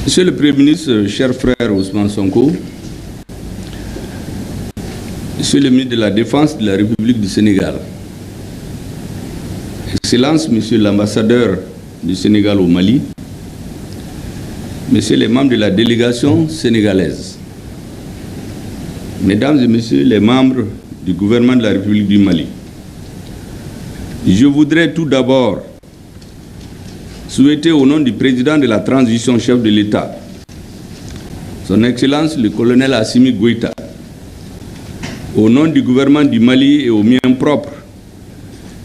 Monsieur le Premier ministre, cher frère Ousmane Sonko, Monsieur le ministre de la Défense de la République du Sénégal, Excellence, Monsieur l'ambassadeur du Sénégal au Mali, Messieurs les membres de la délégation sénégalaise, Mesdames et Messieurs les membres du gouvernement de la République du Mali, je voudrais tout d'abord souhaiter au nom du président de la transition, chef de l'État, Son Excellence le colonel Assimi Goïta, au nom du gouvernement du Mali et au mien propre,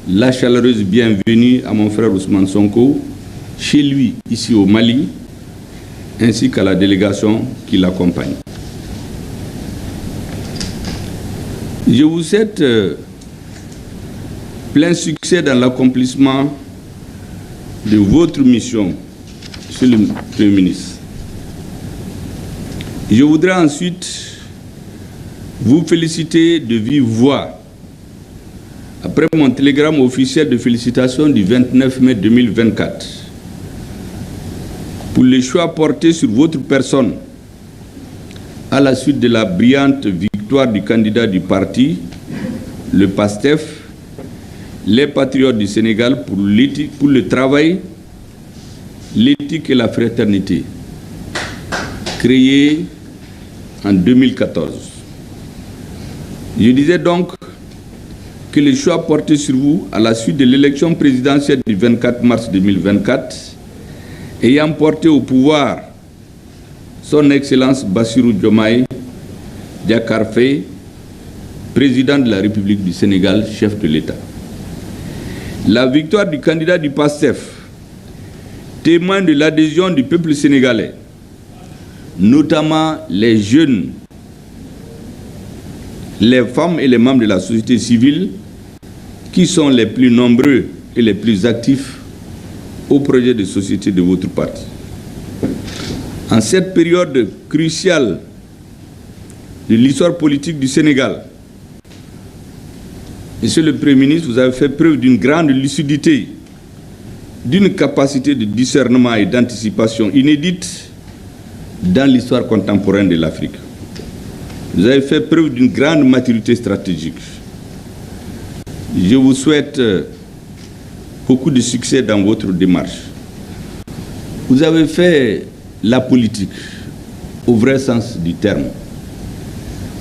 la chaleureuse bienvenue à mon frère Ousmane Sonko, chez lui, ici au Mali, ainsi qu'à la délégation qui l'accompagne. Je vous souhaite plein succès dans l'accomplissement de votre mission, Monsieur le Premier ministre. Je voudrais ensuite vous féliciter de vive voix après mon télégramme officiel de félicitations du 29 mai 2024 pour le choix porté sur votre personne à la suite de la brillante victoire du candidat du parti, le PASTEF, les patriotes du Sénégal pour le travail, l'éthique et la fraternité, créé en 2014. Je disais donc que le choix porté sur vous à la suite de l'élection présidentielle du 24 mars 2024, ayant porté au pouvoir son Excellence Bassirou Diomaye Diakhar Faye, président de la République du Sénégal, chef de l'État. La victoire du candidat du PASTEF témoigne de l'adhésion du peuple sénégalais, notamment les jeunes, les femmes et les membres de la société civile, qui sont les plus nombreux et les plus actifs au projet de société de votre parti. En cette période cruciale de l'histoire politique du Sénégal, Monsieur le Premier ministre, vous avez fait preuve d'une grande lucidité, d'une capacité de discernement et d'anticipation inédite dans l'histoire contemporaine de l'Afrique. Vous avez fait preuve d'une grande maturité stratégique. Je vous souhaite beaucoup de succès dans votre démarche. Vous avez fait la politique au vrai sens du terme.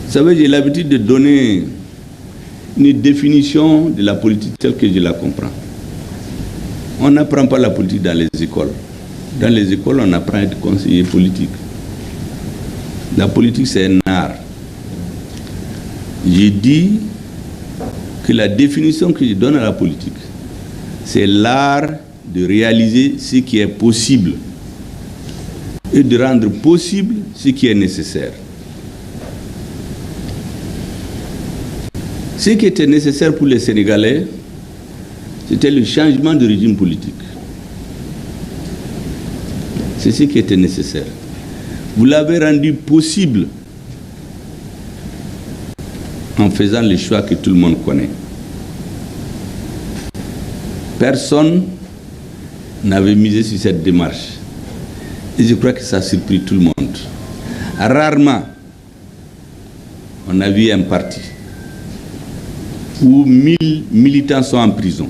Vous savez, j'ai l'habitude de donner une définition de la politique telle que je la comprends. On n'apprend pas la politique dans les écoles. Dans les écoles, on apprend à être conseiller politique. La politique, c'est un art. J'ai dit que la définition que je donne à la politique, c'est l'art de réaliser ce qui est possible et de rendre possible ce qui est nécessaire. Ce qui était nécessaire pour les Sénégalais, c'était le changement de régime politique. C'est ce qui était nécessaire. Vous l'avez rendu possible en faisant les choix que tout le monde connaît. Personne n'avait misé sur cette démarche. Et je crois que ça a surpris tout le monde. Rarement, on a vu un parti où 1000 militants sont en prison.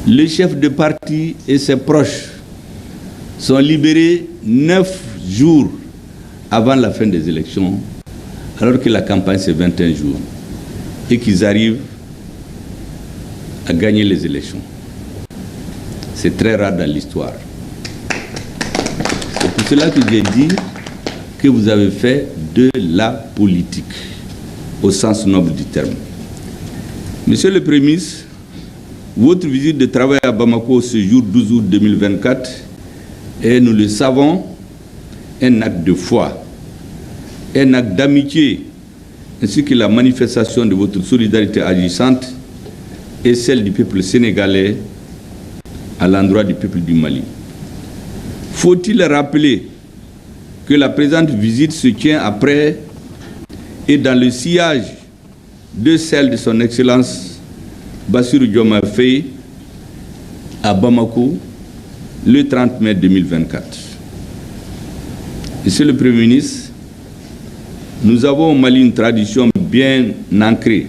Le chef de parti et ses proches sont libérés 9 jours avant la fin des élections, alors que la campagne c'est 21 jours, et qu'ils arrivent à gagner les élections. C'est très rare dans l'histoire. C'est pour cela que j'ai dit que vous avez fait de la politique, au sens noble du terme. Monsieur le Premier ministre, votre visite de travail à Bamako ce jour 12 août 2024 est, nous le savons, un acte de foi, un acte d'amitié, ainsi que la manifestation de votre solidarité agissante et celle du peuple sénégalais à l'endroit du peuple du Mali. Faut-il rappeler que la présente visite se tient après et dans le sillage de celle de son Excellence Bassirou Diomaye Faye à Bamako, le 30 mai 2024. Monsieur le Premier ministre, nous avons au Mali une tradition bien ancrée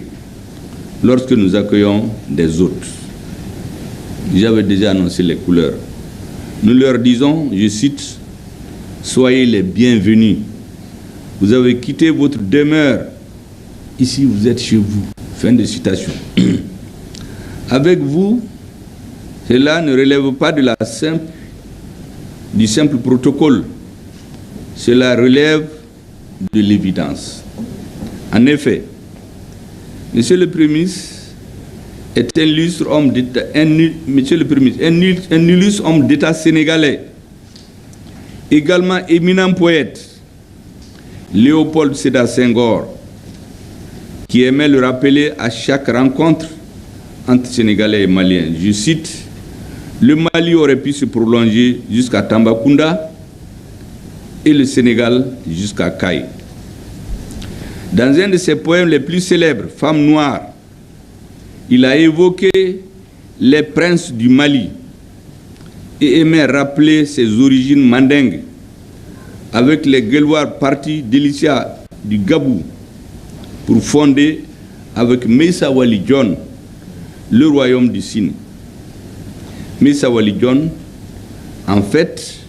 lorsque nous accueillons des hôtes. J'avais déjà annoncé les couleurs. Nous leur disons, je cite, « Soyez les bienvenus. Vous avez quitté votre demeure. Ici, vous êtes chez vous. » Fin de citation. Avec vous, cela ne relève pas du simple protocole. Cela relève de l'évidence. En effet, Monsieur le Premier ministre est un illustre homme d'État, un illustre homme d'État sénégalais, également éminent poète, Léopold Sédar Senghor, qui aimait le rappeler à chaque rencontre entre Sénégalais et Maliens. Je cite, « Le Mali aurait pu se prolonger jusqu'à Tambacounda et le Sénégal jusqu'à Caille. » Dans un de ses poèmes les plus célèbres, « Femme noire », il a évoqué les princes du Mali et aimait rappeler ses origines mandingues avec les Guelwaars partis d'Elicia du Gabou pour fonder avec Meissa Wali John le royaume du Sine. Meissa Wali John, en fait,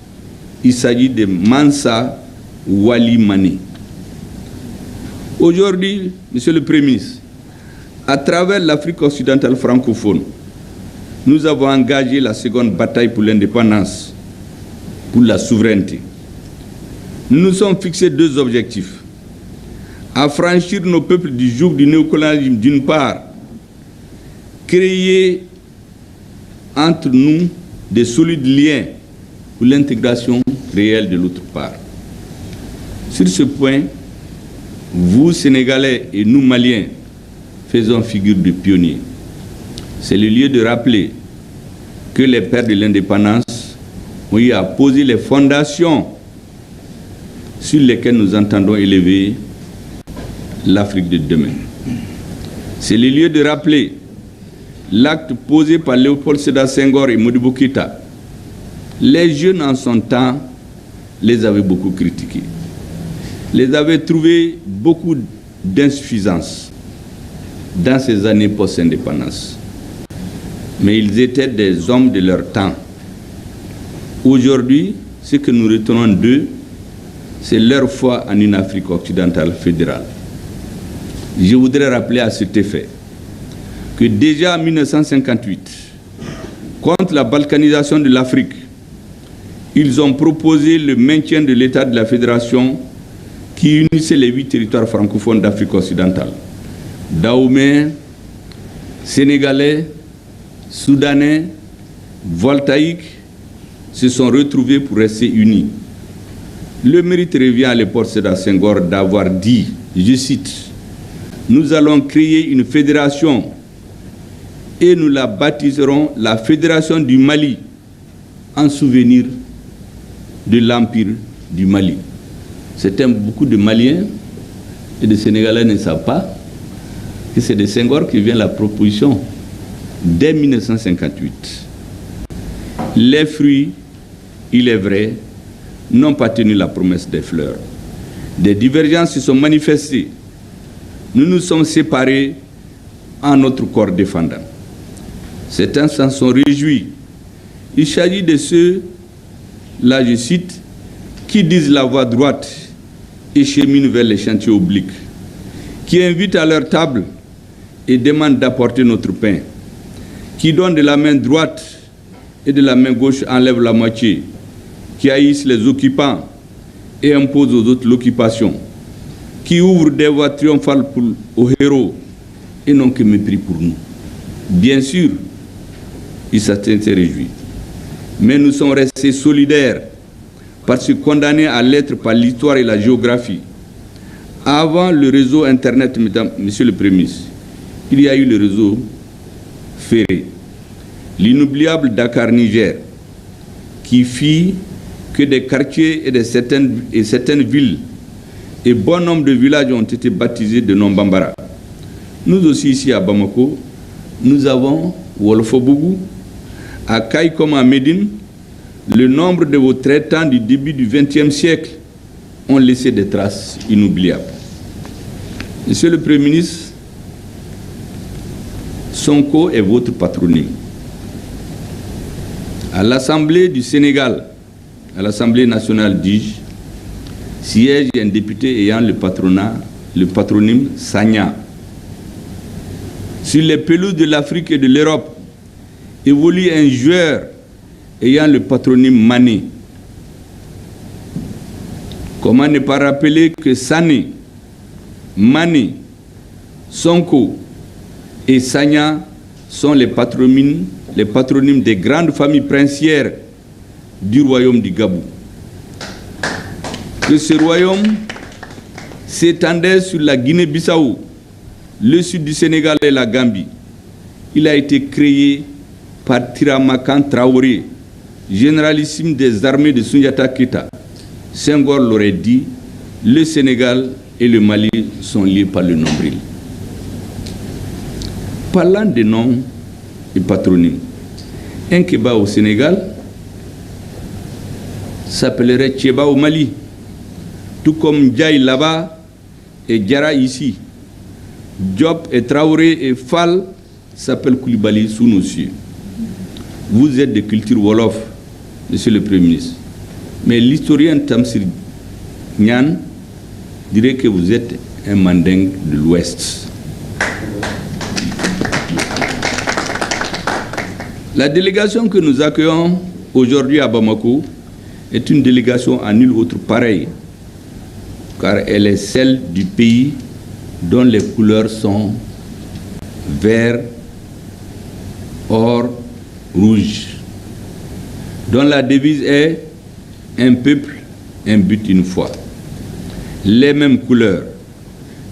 il s'agit de Mansa Wali Mani. Aujourd'hui, Monsieur le Premier ministre, à travers l'Afrique occidentale francophone, nous avons engagé la seconde bataille pour l'indépendance, pour la souveraineté. Nous nous sommes fixés deux objectifs. Affranchir nos peuples du joug du néocolonialisme d'une part, créer entre nous des solides liens pour l'intégration réelle de l'autre part. Sur ce point, vous, Sénégalais, et nous, Maliens, faisons figure de pionniers. C'est le lieu de rappeler que les pères de l'indépendance ont eu à poser les fondations sur lesquelles nous entendons élever l'Afrique de demain. C'est le lieu de rappeler l'acte posé par Léopold Sédar Senghor et Modibo Keïta. Les jeunes en son temps les avaient beaucoup critiqués, les avaient trouvés beaucoup d'insuffisance dans ces années post-indépendance. Mais ils étaient des hommes de leur temps. Aujourd'hui, ce que nous retenons d'eux, c'est leur foi en une Afrique occidentale fédérale. Je voudrais rappeler à cet effet que déjà en 1958, contre la balkanisation de l'Afrique, ils ont proposé le maintien de l'État de la Fédération qui unissait les 8 territoires francophones d'Afrique occidentale. Dahomey, Sénégalais, Soudanais, Voltaïques se sont retrouvés pour rester unis. Le mérite revient à l'époque Sédar Senghor d'avoir dit, je cite, « Nous allons créer une fédération et nous la baptiserons la Fédération du Mali en souvenir de l'Empire du Mali. » Beaucoup de Maliens et de Sénégalais ne savent pas que c'est de Senghor qui vient la proposition dès 1958. Les fruits, il est vrai, n'ont pas tenu la promesse des fleurs. Des divergences se sont manifestées. Nous nous sommes séparés en notre corps défendant. Certains s'en sont réjouis. Il s'agit de ceux, là je cite, qui disent la voie droite et cheminent vers les chantiers obliques, qui invitent à leur table et demandent d'apporter notre pain, qui donnent de la main droite et de la main gauche enlèvent la moitié, qui haïssent les occupants et imposent aux autres l'occupation, qui ouvrent des voies triomphales aux héros et n'ont que mépris pour nous. Bien sûr, ils s'étaient réjouis, mais nous sommes restés solidaires parce que condamnés à l'être par l'histoire et la géographie. Avant le réseau Internet, Monsieur le Premier ministre, il y a eu le réseau ferré, l'inoubliable Dakar-Niger, qui fit que des quartiers et certaines villes et bon nombre de villages ont été baptisés de nom Bambara. Nous aussi, ici à Bamako, nous avons Wolfobougou, à Kaï comme à Médine, le nombre de vos traitants du début du XXe siècle ont laissé des traces inoubliables. Monsieur le Premier ministre, Sonko est votre patronyme. À l'Assemblée du Sénégal, à l'Assemblée nationale, dis-je, siège un député ayant le patronyme Sagna. Sur les pelouses de l'Afrique et de l'Europe, évolue un joueur ayant le patronyme Mané. Comment ne pas rappeler que Sané, Mané, Sonko et Sagna sont les patronymes des grandes familles princières du royaume du Gabou. Que ce royaume s'étendait sur la Guinée-Bissau, le sud du Sénégal et la Gambie. Il a été créé par Tiramakan Traoré, généralissime des armées de Soundiata Keita. Senghor l'aurait dit, le Sénégal et le Mali sont liés par le nombril. Parlant des noms et patronymes, un Kéba au Sénégal s'appellerait Tcheba au Mali, tout comme Djaï là-bas et Diara ici. Diop et Traoré et Fall s'appellent Koulibaly sous nos cieux. Vous êtes de culture Wolof, Monsieur le Premier ministre. Mais l'historien Tamsir Niane dirait que vous êtes un Manding de l'Ouest. La délégation que nous accueillons aujourd'hui à Bamako est une délégation à nul autre pareille, car elle est celle du pays dont les couleurs sont vert, or, rouge, dont la devise est un peuple, un but, une foi. Les mêmes couleurs,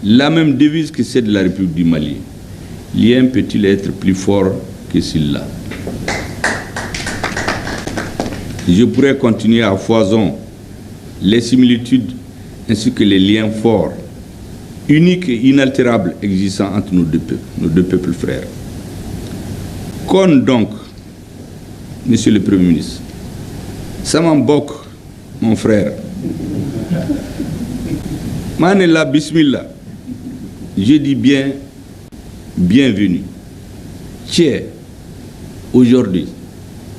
la même devise que celle de la République du Mali. Lien peut-il être plus fort que celui-là? Je pourrais continuer à foison les similitudes ainsi que les liens forts, uniques et inaltérables existant entre nos deux peuples frères. Qu'on donc, Monsieur le Premier ministre, Samambok, mon frère, Manela Bismillah, je dis bien, bienvenue. Tiens, aujourd'hui,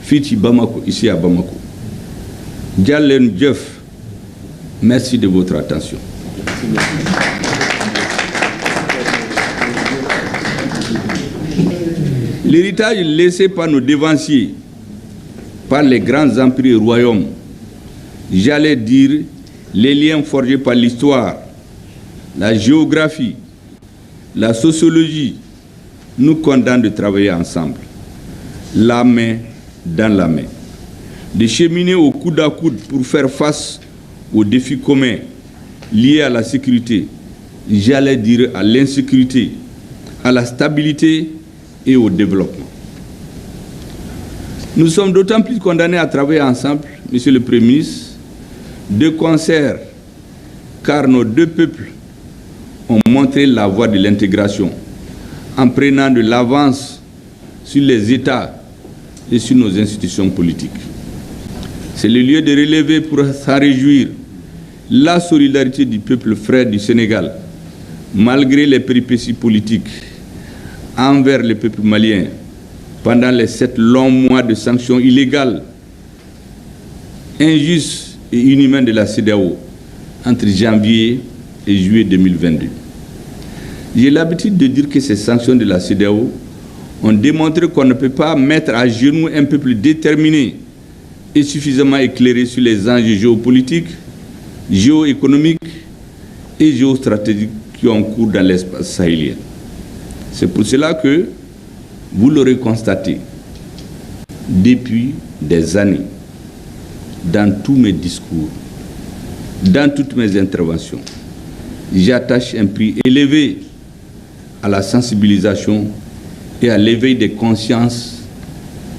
Fiti Bamako, ici à Bamako. Djalen Djeuf, merci de votre attention. L'héritage laissé par nos devanciers, par les grands empires et royaumes, j'allais dire les liens forgés par l'histoire, la géographie, la sociologie, nous condamnent de travailler ensemble, la main dans la main, de cheminer au coude à coude pour faire face aux défis communs liés à la sécurité, j'allais dire à l'insécurité, à la stabilité et au développement. Nous sommes d'autant plus condamnés à travailler ensemble, Monsieur le Premier ministre, de concert, car nos deux peuples ont montré la voie de l'intégration en prenant de l'avance sur les États et sur nos institutions politiques. C'est le lieu de relever pour s'en réjouir la solidarité du peuple frère du Sénégal, malgré les péripéties politiques, envers le peuple malien pendant les 7 longs mois de sanctions illégales, injustes et inhumaines de la CEDEAO entre janvier et juillet 2022. J'ai l'habitude de dire que ces sanctions de la CEDEAO ont démontré qu'on ne peut pas mettre à genoux un peuple déterminé et suffisamment éclairé sur les enjeux géopolitiques, géoéconomiques et géostratégiques qui ont cours dans l'espace sahélien. C'est pour cela que, vous l'aurez constaté, depuis des années, dans tous mes discours, dans toutes mes interventions, j'attache un prix élevé à la sensibilisation et à l'éveil des consciences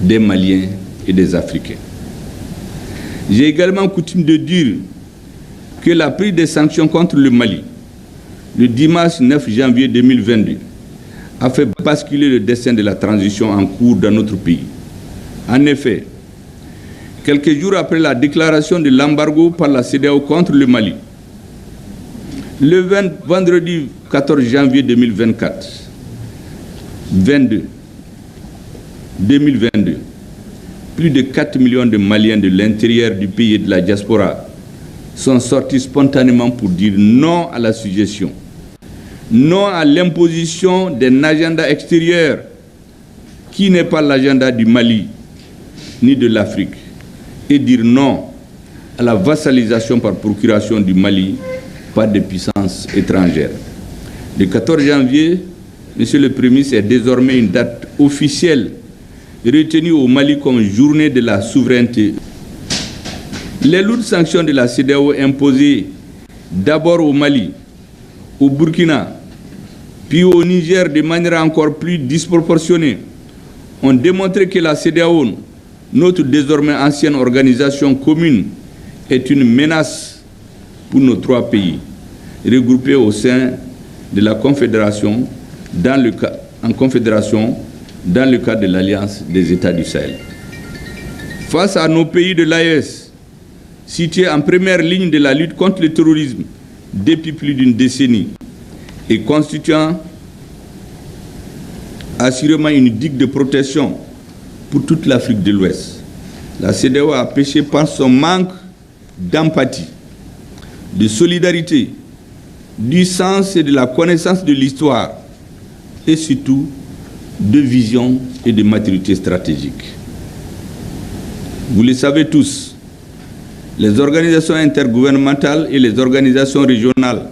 des Maliens et des Africains. J'ai également coutume de dire que la prise des sanctions contre le Mali, le dimanche 9 janvier 2022, a fait basculer le destin de la transition en cours dans notre pays. En effet, quelques jours après la déclaration de l'embargo par la CEDEAO contre le Mali, le vendredi 14 janvier 2022, plus de 4 millions de Maliens de l'intérieur du pays et de la diaspora sont sortis spontanément pour dire non à la suggestion, non à l'imposition d'un agenda extérieur qui n'est pas l'agenda du Mali ni de l'Afrique, et dire non à la vassalisation par procuration du Mali par des puissances étrangères. Le 14 janvier, Monsieur le Premier ministre, est désormais une date officielle retenue au Mali comme journée de la souveraineté. Les lourdes sanctions de la CEDEAO imposées d'abord au Mali, au Burkina, puis au Niger de manière encore plus disproportionnée, ont démontré que la CEDEAO, notre désormais ancienne organisation commune, est une menace pour nos trois pays, regroupés au sein de la Confédération, en confédération dans le cadre de l'Alliance des États du Sahel. Face à nos pays de l'AES, situés en première ligne de la lutte contre le terrorisme depuis plus d'une décennie et constituant assurément une digue de protection pour toute l'Afrique de l'Ouest, la CEDEAO a péché par son manque d'empathie, de solidarité, du sens et de la connaissance de l'histoire et surtout de vision et de maturité stratégique. Vous le savez tous, les organisations intergouvernementales et les organisations régionales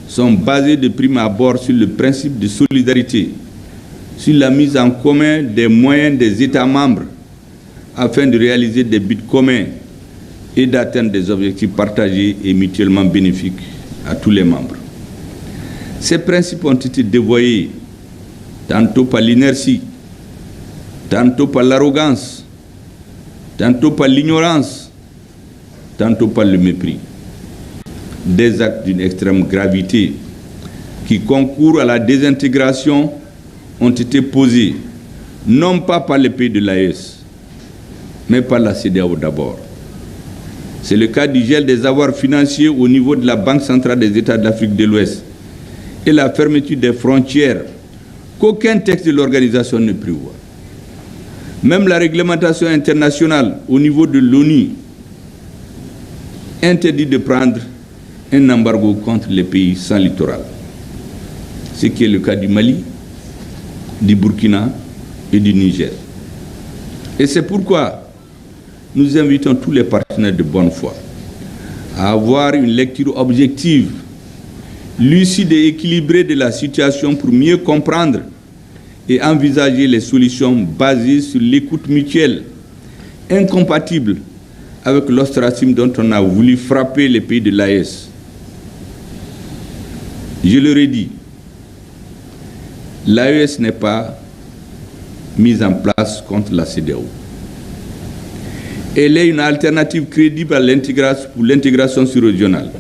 sont basées de prime abord sur le principe de solidarité, sur la mise en commun des moyens des États membres afin de réaliser des buts communs et d'atteindre des objectifs partagés et mutuellement bénéfiques à tous les membres. Ces principes ont été dévoyés tantôt par l'inertie, tantôt par l'arrogance, tantôt par l'ignorance, tantôt par le mépris. Des actes d'une extrême gravité qui concourent à la désintégration ont été posés, non pas par les pays de l'AES, mais par la CEDEAO d'abord. C'est le cas du gel des avoirs financiers au niveau de la Banque centrale des États de l'Afrique de l'Ouest et la fermeture des frontières qu'aucun texte de l'organisation ne prévoit. Même la réglementation internationale au niveau de l'ONU interdit de prendre un embargo contre les pays sans littoral. Ce qui est le cas du Mali, du Burkina et du Niger. Et c'est pourquoi nous invitons tous les partenaires de bonne foi à avoir une lecture objective, lucide et équilibrée de la situation pour mieux comprendre et envisager les solutions basées sur l'écoute mutuelle, incompatibles avec l'ostracisme dont on a voulu frapper les pays de l'AES. Je le redis, l'AES n'est pas mise en place contre la CEDEAO. Elle est une alternative crédible à pour l'intégration sous-régionale.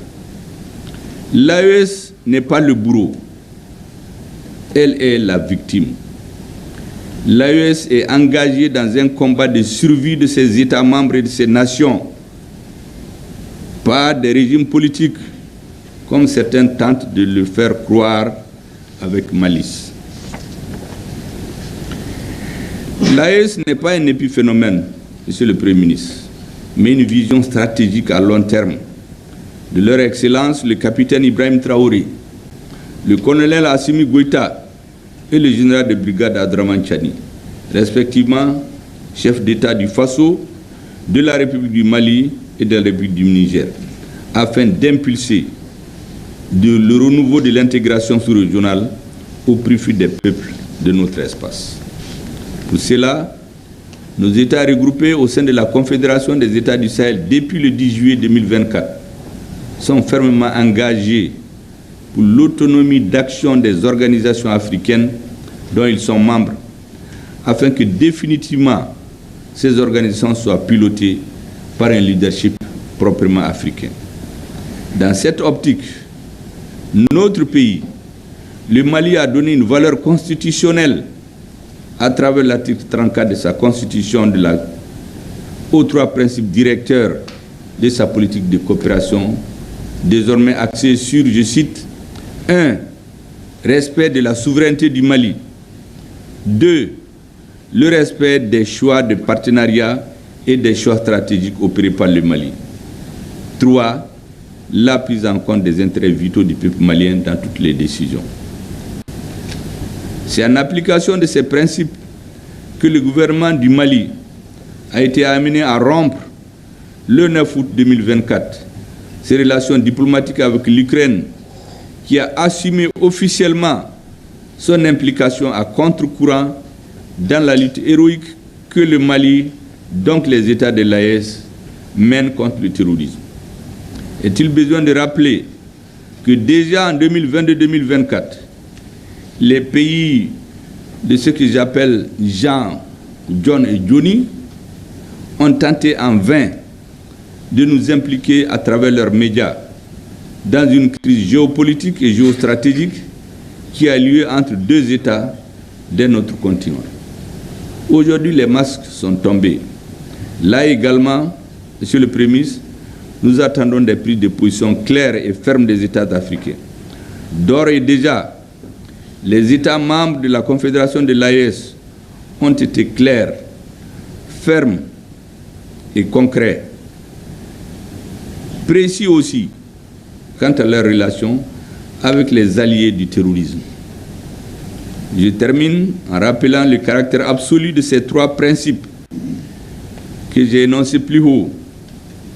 L'AES n'est pas le bourreau, elle est la victime. L'AES est engagée dans un combat de survie de ses États membres et de ses nations, pas des régimes politiques, comme certains tentent de le faire croire avec malice. L'AES n'est pas un épiphénomène, Monsieur le Premier ministre, mais une vision stratégique à long terme de leur Excellence le capitaine Ibrahim Traoré, le colonel Assimi Goïta et le général de brigade Abdraman Tchani, respectivement chef d'État du Faso, de la République du Mali et de la République du Niger, afin d'impulser le renouveau de l'intégration sous-régionale au profit des peuples de notre espace. Pour cela, nos États regroupés au sein de la Confédération des États du Sahel depuis le 10 juillet 2024 sont fermement engagés pour l'autonomie d'action des organisations africaines dont ils sont membres, afin que définitivement ces organisations soient pilotées par un leadership proprement africain. Dans cette optique, notre pays, le Mali, a donné une valeur constitutionnelle à travers l'article 34 de sa constitution de la aux 3 principes directeurs de sa politique de coopération, désormais axée sur, je cite, 1. Respect de la souveraineté du Mali. 2. Le respect des choix de partenariat et des choix stratégiques opérés par le Mali. 3. La prise en compte des intérêts vitaux du peuple malien dans toutes les décisions. C'est en application de ces principes que le gouvernement du Mali a été amené à rompre le 9 août 2024 ses relations diplomatiques avec l'Ukraine, qui a assumé officiellement son implication à contre-courant dans la lutte héroïque que le Mali, donc les États de l'AES, mènent contre le terrorisme. Est-il besoin de rappeler que déjà en 2022-2024, les pays de ce que j'appelle Jean, John et Johnny ont tenté en vain de nous impliquer à travers leurs médias dans une crise géopolitique et géostratégique qui a lieu entre 2 États de notre continent. Aujourd'hui, les masques sont tombés. Là également, Monsieur le Premier ministre, nous attendons des prises de position claires et fermes des États africains. D'ores et déjà, les États membres de la Confédération de l'AES ont été clairs, fermes et concrets, précis aussi quant à leurs relations avec les alliés du terrorisme. Je termine en rappelant le caractère absolu de ces 3 principes que j'ai énoncés plus haut,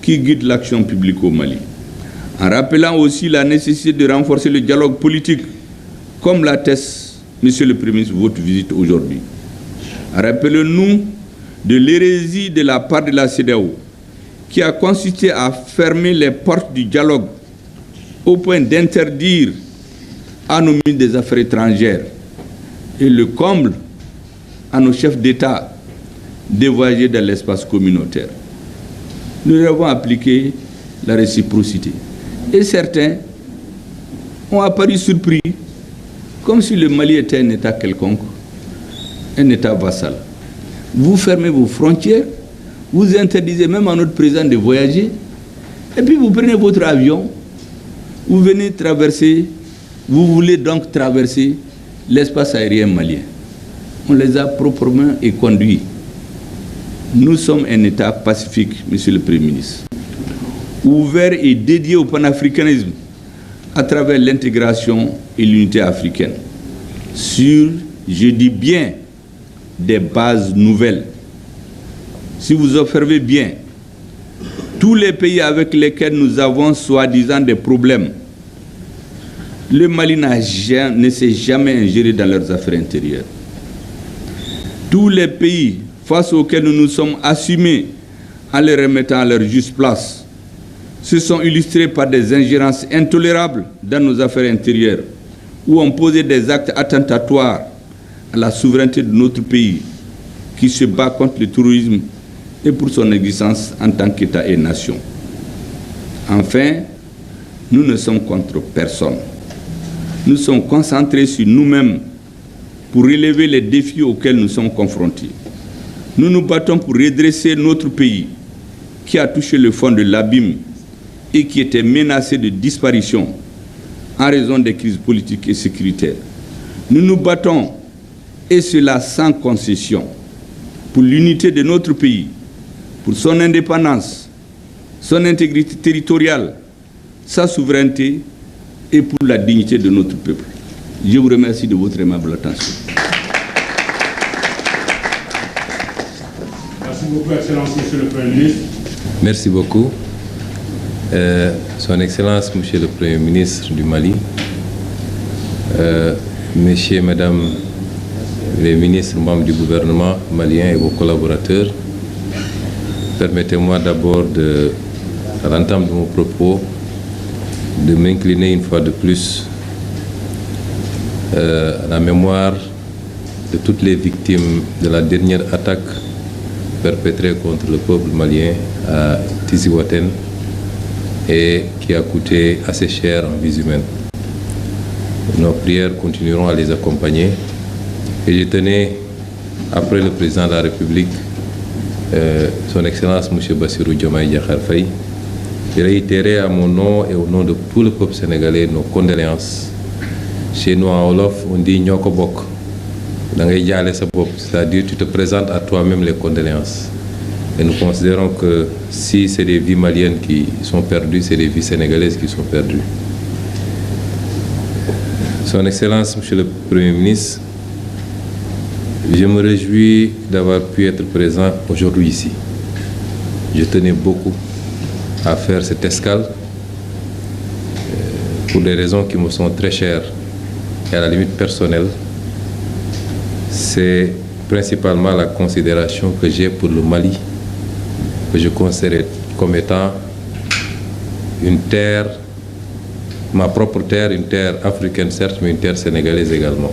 qui guident l'action publique au Mali. En rappelant aussi la nécessité de renforcer le dialogue politique, comme l'atteste, Monsieur le Premier ministre, votre visite aujourd'hui. Rappelons-nous de l'hérésie de la part de la CEDEAO, qui a consisté à fermer les portes du dialogue au point d'interdire à nos ministres des Affaires étrangères et le comble à nos chefs d'État de voyager dans l'espace communautaire. Nous avons appliqué la réciprocité. Et certains ont apparu surpris, comme si le Mali était un État quelconque, un État vassal. Vous fermez vos frontières, vous interdisez même à notre président de voyager, et puis vous prenez votre avion, vous venez traverser, vous voulez donc traverser l'espace aérien malien. On les a proprement conduits. Nous sommes un État pacifique, Monsieur le Premier ministre, ouvert et dédié au panafricanisme à travers l'intégration et l'unité africaine, sur, je dis bien, des bases nouvelles. Si vous observez bien, tous les pays avec lesquels nous avons soi-disant des problèmes, le Mali ne s'est jamais ingéré dans leurs affaires intérieures. Tous les pays face auxquels nous nous sommes assumés en les remettant à leur juste place se sont illustrés par des ingérences intolérables dans nos affaires intérieures, où ont posé des actes attentatoires à la souveraineté de notre pays, qui se bat contre le terrorisme et pour son existence en tant qu'État et nation. Enfin, nous ne sommes contre personne. Nous sommes concentrés sur nous-mêmes pour relever les défis auxquels nous sommes confrontés. Nous nous battons pour redresser notre pays qui a touché le fond de l'abîme et qui était menacé de disparition en raison des crises politiques et sécuritaires. Nous nous battons, et cela sans concession, pour l'unité de notre pays, pour son indépendance, son intégrité territoriale, sa souveraineté et pour la dignité de notre peuple. Je vous remercie de votre aimable attention. Merci beaucoup, Excellence, Monsieur le Premier ministre. Merci beaucoup. Son Excellence, Monsieur le Premier ministre du Mali, Messieurs, Mesdames les ministres membres du gouvernement malien et vos collaborateurs, permettez-moi d'abord, à l'entame de mon propos, de m'incliner une fois de plus à la mémoire de toutes les victimes de la dernière attaque perpétrée contre le peuple malien à Tiziwaten et qui a coûté assez cher en vies humaines. Nos prières continueront à les accompagner et je tenais, après le président de la République, Son Excellence M. Bassirou Diomaye Diakhar Faye, réitérer à mon nom et au nom de tout le peuple sénégalais nos condoléances. Chez nous en Wolof, on dit Nyoko Bok. C'est-à-dire tu te présentes à toi-même les condoléances. Et nous considérons que si c'est des vies maliennes qui sont perdues, c'est des vies sénégalaises qui sont perdues. Son Excellence, Monsieur le Premier ministre, je me réjouis d'avoir pu être présent aujourd'hui ici. Je tenais beaucoup à faire cette escale pour des raisons qui me sont très chères et à la limite personnelle. C'est principalement la considération que j'ai pour le Mali, que je considère comme étant une terre, ma propre terre, une terre africaine certes, mais une terre sénégalaise également.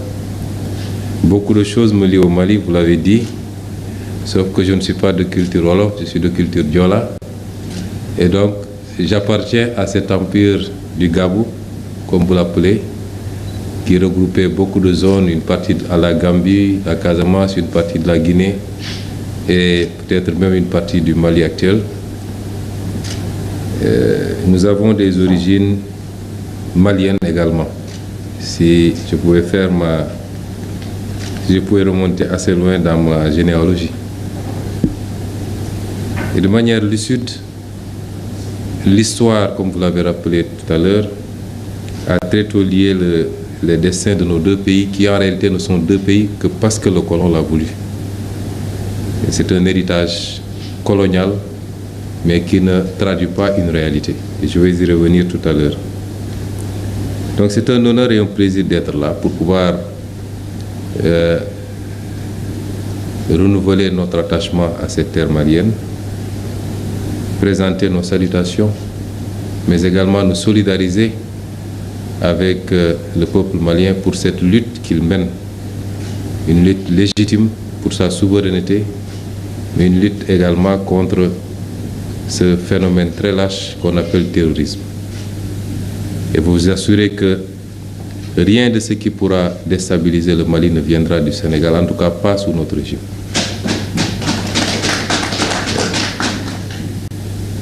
Beaucoup de choses me lient au Mali, vous l'avez dit, sauf que je ne suis pas de culture Wolof, je suis de culture Diola. Et donc, j'appartiens à cet empire du Gabou, comme vous l'appelez, qui regroupait beaucoup de zones, une partie à la Gambie, la Casamance, une partie de la Guinée et peut-être même une partie du Mali actuel. Nous avons des origines maliennes également. Si je pouvais remonter assez loin dans ma généalogie. Et de manière lucide, l'histoire, comme vous l'avez rappelé tout à l'heure, a très tôt lié les destins de nos deux pays, qui en réalité ne sont deux pays que parce que le colon l'a voulu. C'est un héritage colonial, mais qui ne traduit pas une réalité. Et je vais y revenir tout à l'heure. Donc c'est un honneur et un plaisir d'être là pour pouvoir renouveler notre attachement à cette terre malienne, présenter nos salutations, mais également nous solidariser avec le peuple malien pour cette lutte qu'il mène, une lutte légitime pour sa souveraineté, mais une lutte également contre ce phénomène très lâche qu'on appelle terrorisme. Et vous assurez que rien de ce qui pourra déstabiliser le Mali ne viendra du Sénégal, en tout cas pas sous notre régime.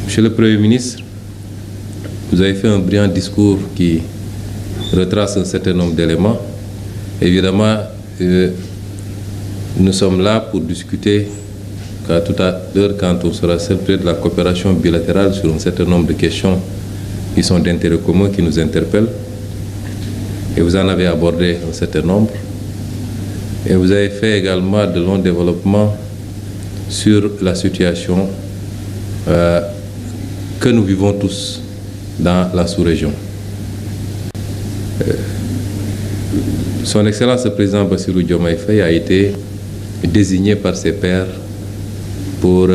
Monsieur le Premier ministre, vous avez fait un brillant discours qui retrace un certain nombre d'éléments. Évidemment, nous sommes là pour discuter tout à l'heure, quand on sera seul, de la coopération bilatérale sur un certain nombre de questions qui sont d'intérêt commun, qui nous interpellent. Et vous en avez abordé un certain nombre. Et vous avez fait également de longs développements sur la situation que nous vivons tous dans la sous-région. Son Excellence le Président Bassirou Diomaye Faye a été désigné par ses pairs pour,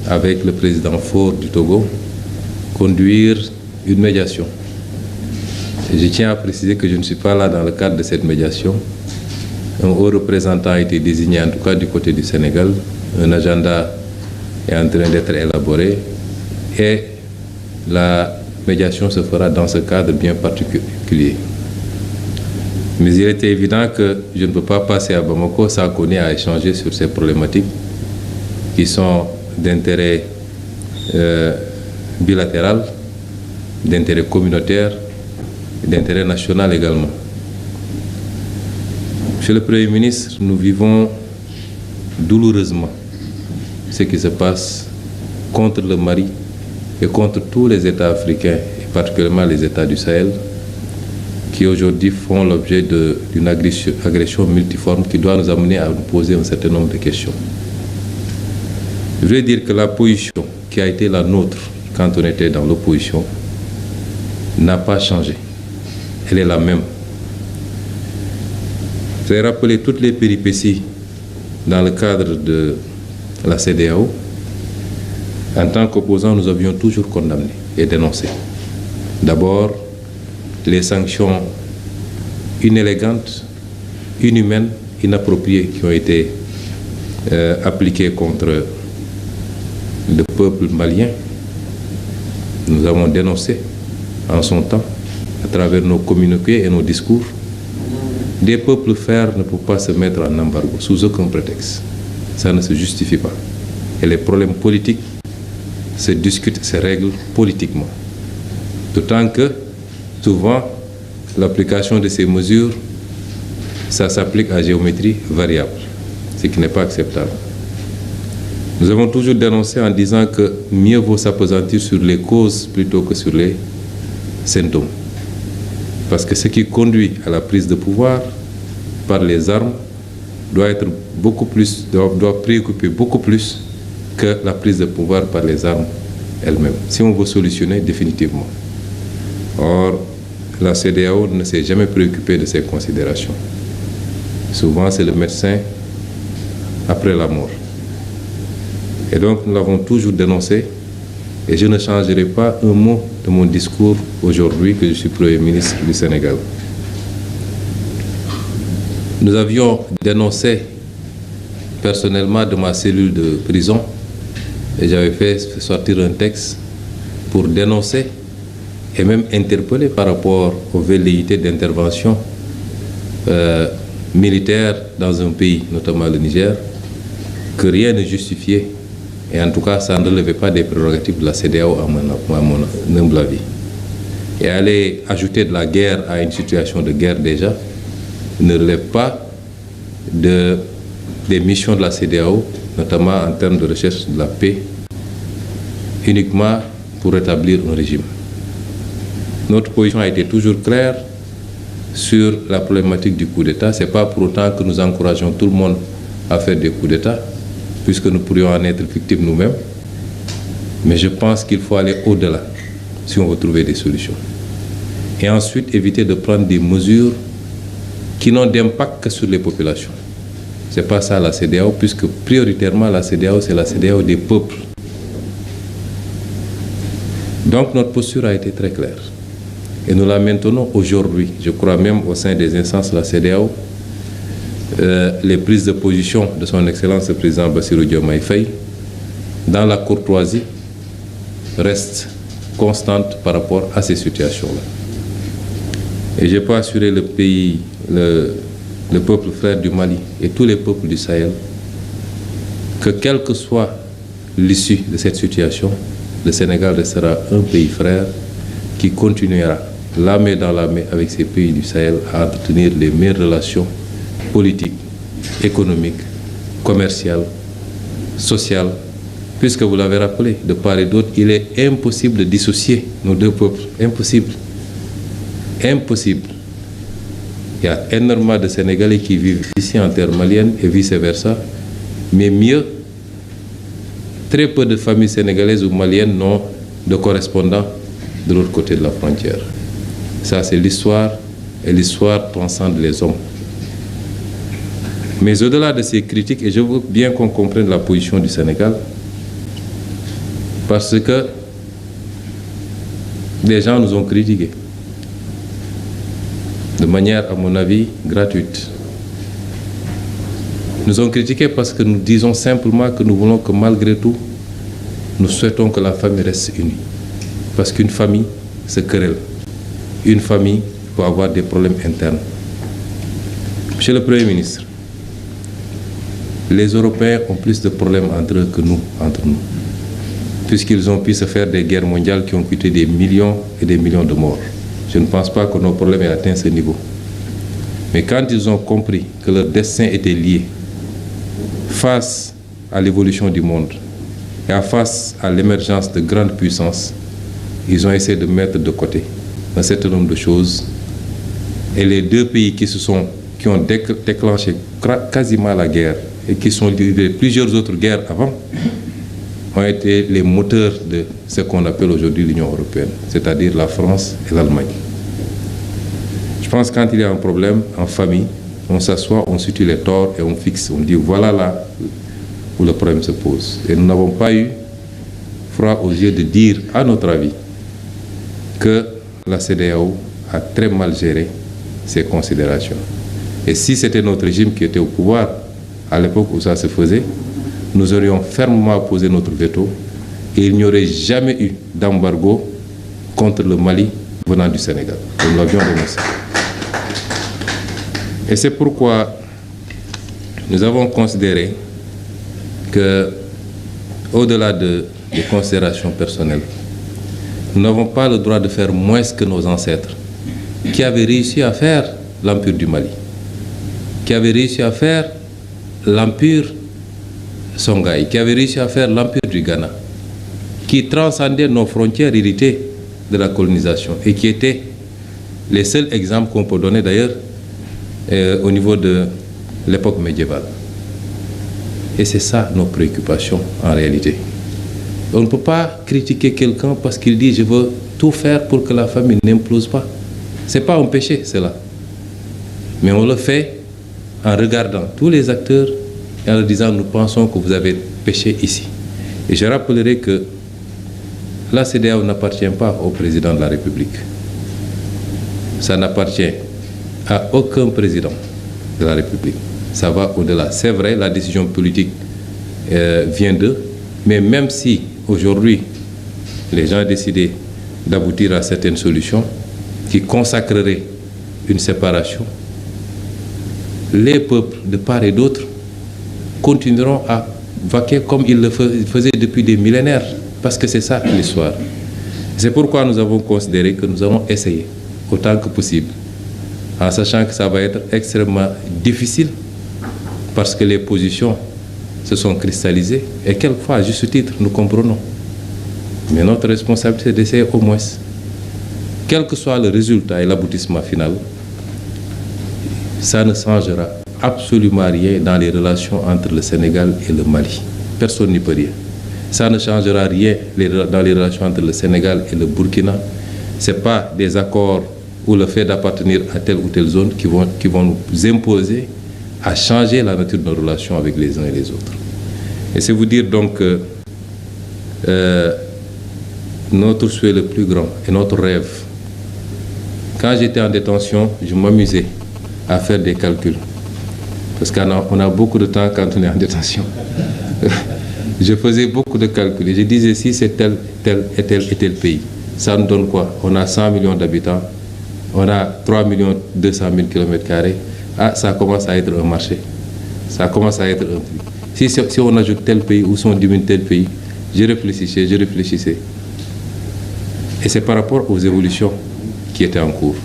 avec le président Faure du Togo, conduire une médiation. Et je tiens à préciser que je ne suis pas là dans le cadre de cette médiation. Un haut représentant a été désigné, en tout cas du côté du Sénégal. Un agenda est en train d'être élaboré et la médiation se fera dans ce cadre bien particulier. Mais il était évident que je ne peux pas passer à Bamako sans qu'on ait à échanger sur ces problématiques qui sont d'intérêt bilatéral, d'intérêt communautaire, d'intérêt national également. Monsieur le Premier ministre, nous vivons douloureusement ce qui se passe contre le Mali et contre tous les États africains, et particulièrement les États du Sahel, qui aujourd'hui font l'objet d'une agression multiforme qui doit nous amener à nous poser un certain nombre de questions. Je veux dire que la position qui a été la nôtre quand on était dans l'opposition n'a pas changé. Elle est la même. Vous avez rappelé toutes les péripéties dans le cadre de la CEDEAO. En tant qu'opposants, nous avions toujours condamné et dénoncé. D'abord, les sanctions inélégantes, inhumaines, inappropriées qui ont été appliquées contre le peuple malien. Nous avons dénoncé en son temps, à travers nos communiqués et nos discours. Des peuples frères ne peuvent pas se mettre en embargo sous aucun prétexte. Ça ne se justifie pas. Et les problèmes politiques se discutent, se règlent politiquement. D'autant que, souvent, l'application de ces mesures, ça s'applique à géométrie variable, ce qui n'est pas acceptable. Nous avons toujours dénoncé en disant que mieux vaut s'appesantir sur les causes plutôt que sur les symptômes. Parce que ce qui conduit à la prise de pouvoir par les armes doit préoccuper beaucoup plus que la prise de pouvoir par les armes elles-mêmes, si on veut solutionner définitivement. Or, la CEDEAO ne s'est jamais préoccupée de ces considérations. Souvent, c'est le médecin après la mort. Et donc, nous l'avons toujours dénoncé, et je ne changerai pas un mot de mon discours aujourd'hui que je suis Premier ministre du Sénégal. Nous avions dénoncé personnellement de ma cellule de prison, et j'avais fait sortir un texte pour dénoncer et même interpeller par rapport aux velléités d'intervention militaire dans un pays, notamment le Niger, que rien ne justifiait. Et en tout cas, ça ne relevait pas des prérogatives de la CEDEAO à mon humble avis. Et aller ajouter de la guerre à une situation de guerre déjà ne relève pas des missions de la CEDEAO, notamment en termes de recherche de la paix, uniquement pour rétablir un régime. Notre position a été toujours claire sur la problématique du coup d'État. Ce n'est pas pour autant que nous encourageons tout le monde à faire des coups d'État, puisque nous pourrions en être victimes nous-mêmes. Mais je pense qu'il faut aller au-delà si on veut trouver des solutions. Et ensuite, éviter de prendre des mesures qui n'ont d'impact que sur les populations. Ce n'est pas ça la CEDEAO, puisque prioritairement la CEDEAO, c'est la CEDEAO des peuples. Donc notre posture a été très claire. Et nous la maintenons aujourd'hui, je crois même au sein des instances de la CEDEAO. Les prises de position de son Excellence le Président Bassirou Diomaye Faye, dans la courtoisie, restent constantes par rapport à ces situations-là. Et je peux assurer le pays, le peuple frère du Mali et tous les peuples du Sahel que quelle que soit l'issue de cette situation, le Sénégal restera un pays frère qui continuera la main dans la main avec ces pays du Sahel à entretenir les meilleures relations politiques, économiques, commerciales, sociales, puisque vous l'avez rappelé, de part et d'autre, il est impossible de dissocier nos deux peuples. Impossible. Impossible. Il y a énormément de Sénégalais qui vivent ici en terre malienne et vice-versa, mais mieux, très peu de familles sénégalaises ou maliennes n'ont de correspondants de l'autre côté de la frontière. Ça, c'est l'histoire, et l'histoire transcende les hommes. Mais au-delà de ces critiques, et je veux bien qu'on comprenne la position du Sénégal, parce que des gens nous ont critiqués, de manière, à mon avis, gratuite. Nous ont critiqués parce que nous disons simplement que nous voulons que malgré tout, nous souhaitons que la famille reste unie. Parce qu'une famille se querelle. Une famille peut avoir des problèmes internes. Monsieur le Premier ministre, les Européens ont plus de problèmes entre eux que nous, entre nous. Puisqu'ils ont pu se faire des guerres mondiales qui ont coûté des millions et des millions de morts. Je ne pense pas que nos problèmes aient atteint ce niveau. Mais quand ils ont compris que leur destin était lié face à l'évolution du monde et face à l'émergence de grandes puissances, ils ont essayé de mettre de côté un certain nombre de choses. Et les deux pays qui ont déclenché quasiment la guerre et qui sont livrés plusieurs autres guerres avant, ont été les moteurs de ce qu'on appelle aujourd'hui l'Union européenne, c'est-à-dire la France et l'Allemagne. Je pense que quand il y a un problème en famille, on s'assoit, on situe les torts et on fixe, on dit voilà là où le problème se pose. Et nous n'avons pas eu froid aux yeux de dire, à notre avis, que la CEDEAO a très mal géré ces considérations. Et si c'était notre régime qui était au pouvoir à l'époque où ça se faisait, nous aurions fermement posé notre veto et il n'y aurait jamais eu d'embargo contre le Mali venant du Sénégal. Nous l'avions dénoncé. Et c'est pourquoi nous avons considéré que au-delà des considérations personnelles, nous n'avons pas le droit de faire moins que nos ancêtres, qui avaient réussi à faire l'Empire du Mali, qui avaient réussi à faire l'Empire Songhai, qui avaient réussi à faire l'Empire du Ghana, qui transcendaient nos frontières héritées de la colonisation et qui étaient les seuls exemples qu'on peut donner d'ailleurs au niveau de l'époque médiévale. Et c'est ça nos préoccupations en réalité. On ne peut pas critiquer quelqu'un parce qu'il dit « je veux tout faire pour que la famille n'implose pas ». Ce n'est pas un péché cela. Mais on le fait en regardant tous les acteurs et en leur disant « nous pensons que vous avez péché ici ». Et je rappellerai que la CEDEAO n'appartient pas au président de la République. Ça n'appartient à aucun président de la République. Ça va au-delà. C'est vrai, la décision politique vient d'eux, mais même si aujourd'hui les gens ont décidé d'aboutir à certaines solutions qui consacreraient une séparation, les peuples de part et d'autre continueront à vaquer comme ils le faisaient depuis des millénaires, parce que c'est ça l'histoire. C'est pourquoi nous avons considéré que nous avons essayé autant que possible, en sachant que ça va être extrêmement difficile, parce que les positions se sont cristallisées, et quelquefois, à juste titre, nous comprenons. Mais notre responsabilité, c'est d'essayer au moins, quel que soit le résultat et l'aboutissement final, ça ne changera absolument rien dans les relations entre le Sénégal et le Mali. Personne n'y peut rien. Ça ne changera rien dans les relations entre le Sénégal et le Burkina. Ce n'est pas des accords ou le fait d'appartenir à telle ou telle zone qui vont nous imposer à changer la nature de nos relations avec les uns et les autres. Et c'est vous dire donc que notre souhait le plus grand et notre rêve, quand j'étais en détention, je m'amusais à faire des calculs. Parce qu'on a beaucoup de temps quand on est en détention. Je faisais beaucoup de calculs et je disais si c'est tel et tel pays, ça nous donne quoi? On a 100 millions d'habitants, on a 3 200 000 km². Ah, ça commence à être un marché. Ça commence à être un prix. Si on ajoute tel pays ou si on diminue tel pays, je réfléchissais. Et c'est par rapport aux évolutions qui étaient en cours.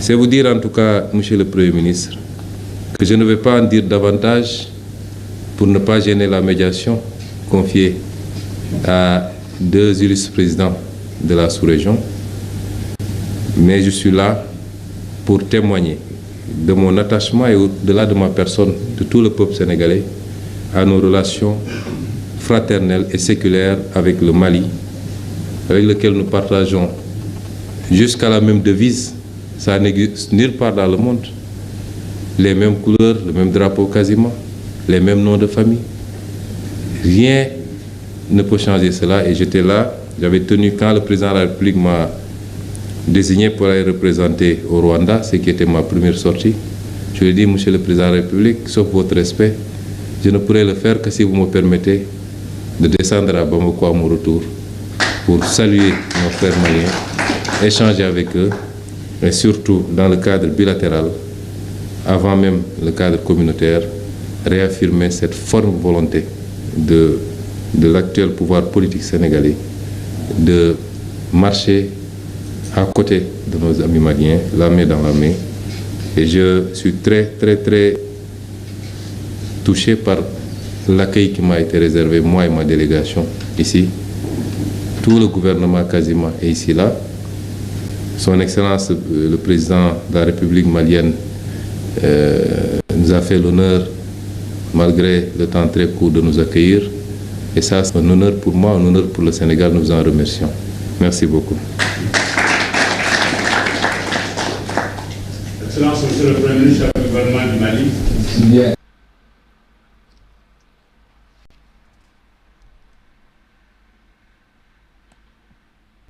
C'est vous dire en tout cas, Monsieur le Premier ministre, que je ne vais pas en dire davantage pour ne pas gêner la médiation confiée à 2 illustres présidents de la sous-région. Mais je suis là pour témoigner de mon attachement et au-delà de ma personne, de tout le peuple sénégalais, à nos relations fraternelles et séculaires avec le Mali, avec lequel nous partageons jusqu'à la même devise, ça n'existe nulle part dans le monde, les mêmes couleurs, le même drapeau quasiment, les mêmes noms de famille. Rien ne peut changer cela et j'étais là, j'avais tenu quand le président de la République m'a désigné pour aller représenter au Rwanda, ce qui était ma première sortie. Je lui ai dit, Monsieur le Président de la République, sauf votre respect, je ne pourrai le faire que si vous me permettez de descendre à Bamako à mon retour pour saluer nos frères maliens, échanger avec eux, et surtout dans le cadre bilatéral, avant même le cadre communautaire, réaffirmer cette forme volonté de l'actuel pouvoir politique sénégalais de marcher à côté de nos amis maliens, la main dans la main. Et je suis très touché par l'accueil qui m'a été réservé, moi et ma délégation, ici. Tout le gouvernement quasiment est ici, là. Son Excellence, le président de la République malienne, nous a fait l'honneur, malgré le temps très court, de nous accueillir. Et ça, c'est un honneur pour moi, un honneur pour le Sénégal. Nous vous en remercions. Merci beaucoup. Excellence, Monsieur le Premier ministre du gouvernement du Mali. Bien.